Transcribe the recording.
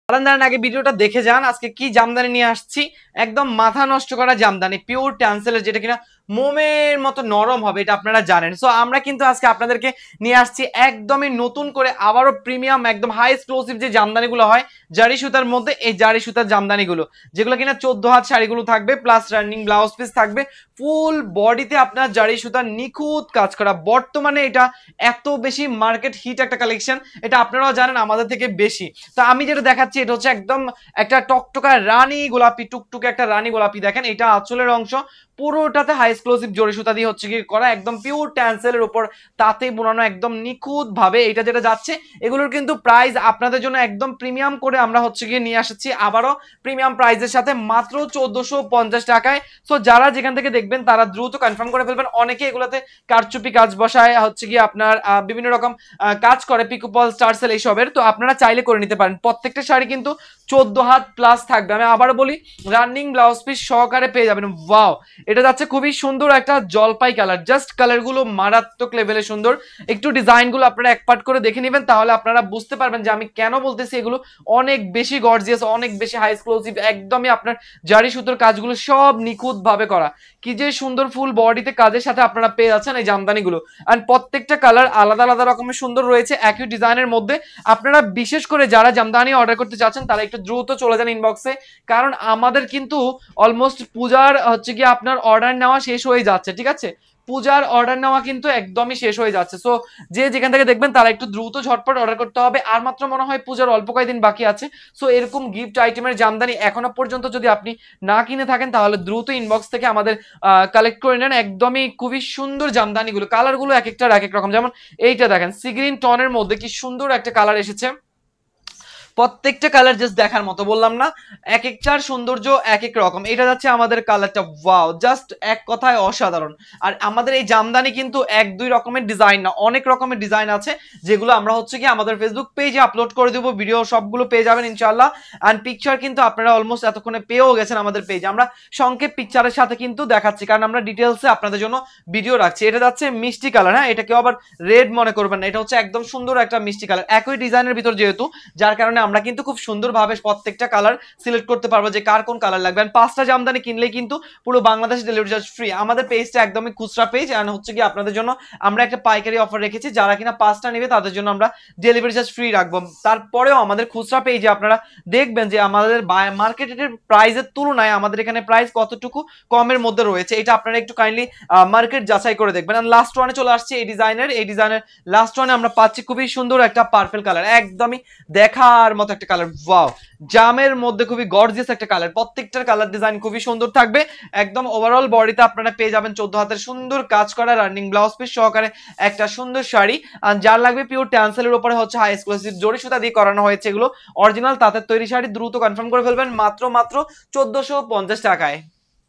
আগে ভিডিওটা দেখে যান, আজকে কি জামদানি নিয়ে আসছি। একদম মাথা নষ্ট করা জামদানি, পিওর ট্যান্সেলের, যেটা কিনা মোমের মতো নরম হবে, এটা আপনারা জানেন। সো আমরা কিন্তু আজকে আপনাদেরকে নিয়ে আসছি একদমই নতুন করে আবারও প্রিমিয়াম একদম হাই এক্সক্লুসিভ যে জামদানিগুলো হয় জারি সুতার মধ্যে, এই জারি সুতার জামদানিগুলো যেগুলো কিনা 14 হাত শাড়িগুলো থাকবে, প্লাস রানিং ব্লাউজ পিস থাকবে, ফুল বডিতে আপনার জারি সুতার নিখুঁত কাজ করা। বর্তমানে এটা এত বেশি মার্কেট হিট একটা কালেকশন, এটা আপনারাও জানেন আমাদের থেকে বেশি। তো আমি যেটা দেখাচ্ছি এটা হচ্ছে একদম একটা টকটকা রানী গোলাপি, টুকটুকে একটা রানী গোলাপি। দেখেন এটা আঁচলের অংশ, পুরোটাতে হাই এক্সক্লুসিভ জরি সুতা দিয়ে হচ্ছে কি করা, একদম পিওর ট্যান্সেলের উপর তাতে বোনানো একদম নিখুঁত ভাবে। এটা যেটা যাচ্ছে এগুলোর কিন্তু প্রাইস আপনাদের জন্য একদম প্রিমিয়াম করে আমরা হচ্ছে গিয়ে নিয়ে আসছি আবারও প্রিমিয়াম প্রাইসের সাথে, মাত্র 1450 টাকায়। সো যারা যেখান থেকে দেখবেন তারা দ্রুত কনফার্ম করে ফেলবেন। অনেকে এগুলোতে কারচুপি কাজ বসায় হচ্ছে গিয়ে আপনার বিভিন্ন রকম কাজ করে, পিকোপল, স্টারসেল এইসবের, তো আপনারা চাইলে করে নিতে পারেন। প্রত্যেকটা শাড়ি কিন্তু 14 হাত প্লাস থাকবে। আমি আবার বলি, রানিং ব্লাউজ পিস সহকারে পেয়ে যাবেন। ওয়াও, এটা যাচ্ছে খুবই সুন্দর একটা জলপাই কালার, জাস্ট কালারগুলো মারাত্মক লেভেলে সুন্দর। একটু ডিজাইনগুলো আপনারা এক পার্ট করে দেখে নেবেন, তাহলে আপনারা বুঝতে পারবেন যে আমি কেন বলতেছি এগুলো অনেক বেশি গর্জিয়াস, অনেক বেশি হাই এক্সক্লুসিভ। একদমই আপনার জারি সুতোর কাজগুলো সব নিখুঁত ভাবে করা, কি যে সুন্দর ফুল বডিতে কাজের সাথে আপনারা পেয়ে যাচ্ছেন এই জামদানিগুলো। এন্ড প্রত্যেকটা কালার আলাদা আলাদা রকমের সুন্দর রয়েছে একই ডিজাইনের মধ্যে। আপনারা বিশেষ করে যারা জামদানি অর্ডার করতে চাচ্ছেন তারা একটু দ্রুত চলে যান ইনবক্সে, কারণ আমাদের কিন্তু অলমোস্ট পূজার হচ্ছে কি আপনার অর্ডার নেওয়া শেষ হয়ে যাচ্ছে, ঠিক আছে? পূজার অর্ডার নেওয়া কিন্তু একদমই শেষ হয়ে যাচ্ছে। সো যে যেখান থেকে দেখবেন তারা একটু দ্রুত ঝটপট অর্ডার করতে হবে, আর মাত্র মনে হয় পূজার অল্প কয়েকদিন বাকি আছে। সো এরকম গিফট আইটেমের জামদানি এখনো পর্যন্ত যদি আপনি না কিনে থাকেন তাহলে দ্রুত ইনবক্স থেকে আমাদের কালেক্ট করে নেন। একদমই খুবই সুন্দর জামদানিগুলো, কালারগুলো এক একটার এক এক রকম। যেমন এইটা দেখেন সি গ্রিন টনের মধ্যে কি সুন্দর একটা কালার এসেছে, প্রত্যেকটা কালার জাস্ট দেখার মতো, বললাম না এক একটার সৌন্দর্য এক এক রকম। এটা যাচ্ছে আমাদের কালারটা, ওয়াও, জাস্ট এক কথায় অসাধারণ। আর আমাদের এই জামদানি কিন্তু এক দুই রকমের ডিজাইন না, অনেক রকমের ডিজাইন আছে, যেগুলো আমরা হচ্ছে কি আমাদের ফেসবুক পেজে আপলোড করে দেবো, ভিডিও সবগুলো পেয়ে যাবেন ইনশাআল্লাহ। অ্যান্ড পিকচার কিন্তু আপনারা অলমোস্ট এতক্ষণে পেয়েও গেছেন আমাদের পেজে। আমরা সংক্ষেপ পিকচারের সাথে কিন্তু দেখাচ্ছি, কারণ আমরা ডিটেলসে আপনাদের জন্য ভিডিও রাখছি। এটা যাচ্ছে মিষ্টি কালার, হ্যাঁ, এটা কেউ আবার রেড মনে করবেন না, এটা হচ্ছে একদম সুন্দর একটা মিষ্টি কালার, একই ডিজাইনের ভিতর যেহেতু, যার কারণে আমরা কিন্তু খুব সুন্দরভাবে প্রত্যেকটা কালার সিলেক্ট করতে পারবো যে কার কোন কালার লাগবে। আর 5টা জামদানি কিনলেই কিন্তু পুরো বাংলাদেশ ডেলিভারি চার্জ ফ্রি। আমাদের পেজটা একদমই খুচরা পেজ, এন্ড হচ্ছে কি আপনাদের জন্য আমরা একটা পাইকারি অফার রেখেছি, যারা কিনা 5টা নেবে তাদের জন্য আমরা ডেলিভারি চার্জ ফ্রি রাখবো। তারপরেও আমাদের খুচরা পেজে আপনারা দেখবেন যে আমাদের মার্কেটের প্রাইসের তুলনায় আমাদের এখানে প্রাইস কতটুকু কমের মধ্যে রয়েছে, এটা আপনারা একটু কাইন্ডলি মার্কেট যাচাই করে দেখবেন। আর লাস্ট ওয়ানে চলে আসছে এই ডিজাইনের লাস্ট ওয়ানে আমরা পাচ্ছি খুবই সুন্দর একটা পার্পল কালার, একদমই দেখার মতো একটা কালার। ওয়াও, জামের মধ্যে খুবই গর্জিয়াস একটা কালার, প্রত্যেকটার কালার ডিজাইন খুবই সুন্দর থাকবে। একদম ওভারঅল বডিতে আপনারা পেয়ে যাবেন 14 হাতের সুন্দর কাজ করা রানিং ব্লাউজ পিস সহকারে একটা সুন্দর শাড়ি। আর যার লাগবে পিওর ট্যান্সেলের উপরে হচ্ছে হাই এক্সক্লুসিভ জরি সুতা দিয়ে করানো হয়েছে, এগুলো অরিজিনাল তাঁতের তৈরি শাড়ি। দ্রুত কনফার্ম করে ফেলবেন মাত্র 1450 টাকায়।